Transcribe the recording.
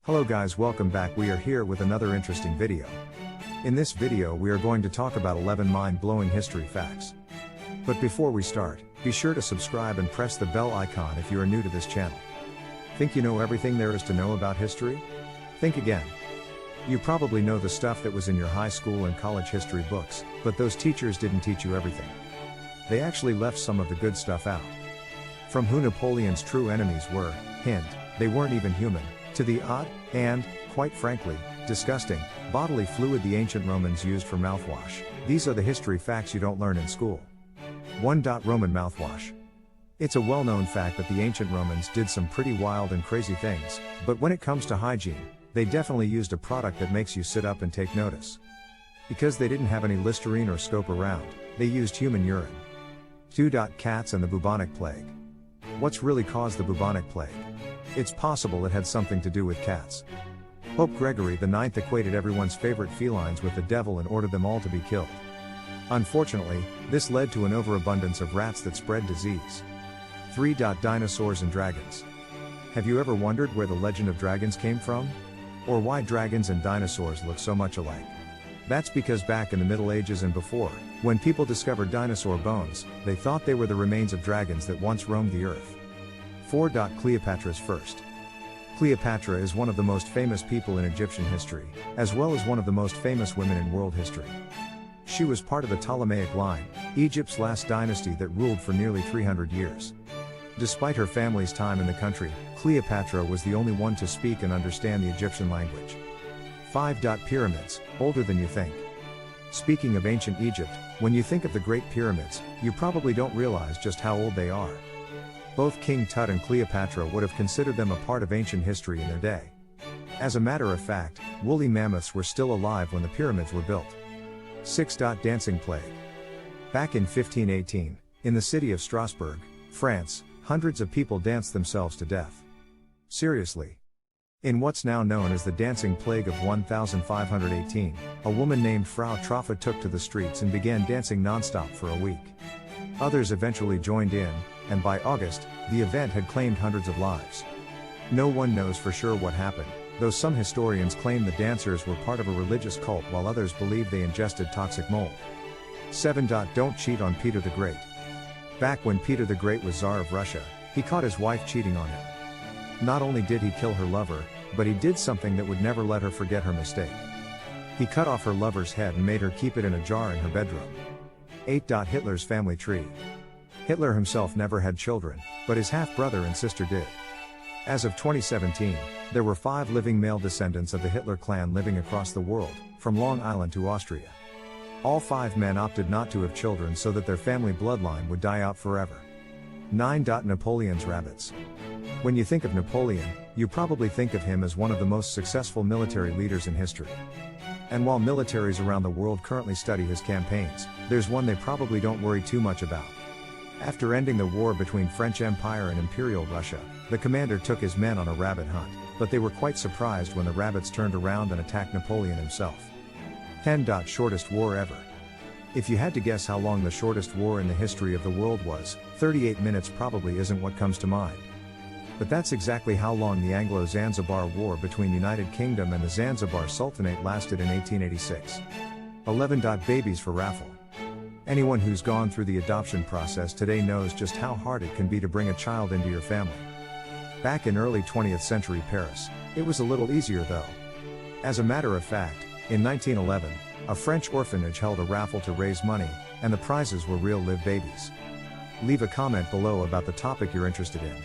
Hello guys, welcome back. We are here with another interesting video. In this video we are going to talk about 11 mind-blowing history facts. But before we start, be sure to subscribe and press the bell icon if you are new to this channel. Think you know everything there is to know about history? Think again. You probably know the stuff that was in your high school and college history books, but those teachers didn't teach you everything. They actually left some of the good stuff out. From who Napoleon's true enemies were, hint, they weren't even human, to the odd, and, quite frankly, disgusting, bodily fluid the ancient Romans used for mouthwash. These are the history facts you don't learn in school. 1. Roman mouthwash. It's a well-known fact that the ancient Romans did some pretty wild and crazy things, but when it comes to hygiene, they definitely used a product that makes you sit up and take notice. Because they didn't have any Listerine or scope around, they used human urine. 2. Cats and the bubonic plague. What's really caused the bubonic plague? It's possible it had something to do with cats. Pope Gregory IX equated everyone's favorite felines with the devil and ordered them all to be killed. Unfortunately, this led to an overabundance of rats that spread disease. 3. Dinosaurs and dragons. Have you ever wondered where the legend of dragons came from? Or why dragons and dinosaurs look so much alike? That's because back in the Middle Ages and before, when people discovered dinosaur bones, they thought they were the remains of dragons that once roamed the earth. 4. Cleopatra's first. Cleopatra is one of the most famous people in Egyptian history, as well as one of the most famous women in world history. She was part of the Ptolemaic line, Egypt's last dynasty that ruled for nearly 300 years. Despite her family's time in the country, Cleopatra was the only one to speak and understand the Egyptian language. 5. Pyramids, older than you think. Speaking of ancient Egypt, when you think of the Great Pyramids, you probably don't realize just how old they are. Both King Tut and Cleopatra would have considered them a part of ancient history in their day. As a matter of fact, woolly mammoths were still alive when the pyramids were built. 6. Dancing plague. Back in 1518, in the city of Strasbourg, France, hundreds of people danced themselves to death. Seriously. In what's now known as the Dancing Plague of 1518, a woman named Frau Troffa took to the streets and began dancing non-stop for a week. Others eventually joined in, and by August, the event had claimed hundreds of lives. No one knows for sure what happened, though some historians claim the dancers were part of a religious cult while others believe they ingested toxic mold. 7. Don't cheat on Peter the Great. Back when Peter the Great was Tsar of Russia, he caught his wife cheating on him. Not only did he kill her lover, but he did something that would never let her forget her mistake. He cut off her lover's head and made her keep it in a jar in her bedroom. 8. Hitler's family tree. Hitler himself never had children, but his half-brother and sister did. As of 2017, there were 5 living male descendants of the Hitler clan living across the world, from Long Island to Austria. All 5 men opted not to have children so that their family bloodline would die out forever. 9. Napoleon's rabbits. When you think of Napoleon, you probably think of him as one of the most successful military leaders in history. And while militaries around the world currently study his campaigns, there's one they probably don't worry too much about. After ending the war between French Empire and Imperial Russia, the commander took his men on a rabbit hunt, but they were quite surprised when the rabbits turned around and attacked Napoleon himself. 10. Shortest war ever. If you had to guess how long the shortest war in the history of the world was, 38 minutes probably isn't what comes to mind. But that's exactly how long the Anglo-Zanzibar War between United Kingdom and the Zanzibar Sultanate lasted in 1886. 11. Babies for raffle. Anyone who's gone through the adoption process today knows just how hard it can be to bring a child into your family. Back in early 20th century Paris, it was a little easier though. As a matter of fact, in 1911, a French orphanage held a raffle to raise money, and the prizes were real live babies. Leave a comment below about the topic you're interested in.